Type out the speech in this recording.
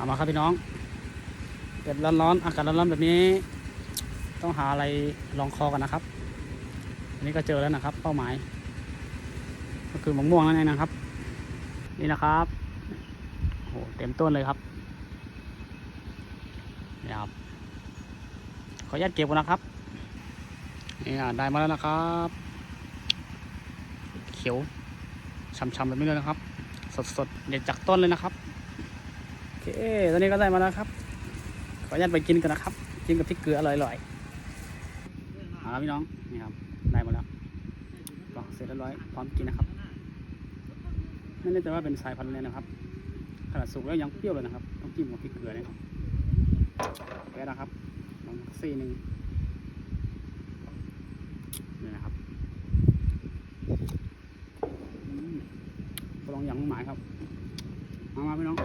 มาครับพี่น้องเด็ดร้อนๆอากาศร้อนๆแบบนี้ต้องหาอะไรรองคอกันนะครับอันนี้ก็เจอแล้วนะครับเป้าหมายก็คือมะม่วงนั่นเองนะครับนี่นะครับโอ้เต็มต้นเลยครับนี่ครับขออนุญาตเก็บก่อนนะครับนี่ได้มาแล้วนะครับเขียวช่ำๆแบบนี้เลยนะครับสดๆเด็ดจากต้นเลยนะครับโอเคตอนนี้ก็ได้มาแล้วครับขออนุญาตไปกินกันนะครับกินกับพริกเกลืออร่อยๆเอาละพี่น้องนี่ครับได้มาแล้วก็เสร็จเรียบร้อยพร้อมกินนะครับไม่แน่ใจว่าเป็นสายพันธุ์อะไรนะครับขนาดสุกแล้วยังเปรี้ยวเลยนะครับต้องจิ้มกับพริกเกลือนะครับแค่นะครับลองซี่หนึ่งนี่นะครับลองอย่างหมายครับมาพี่น้อง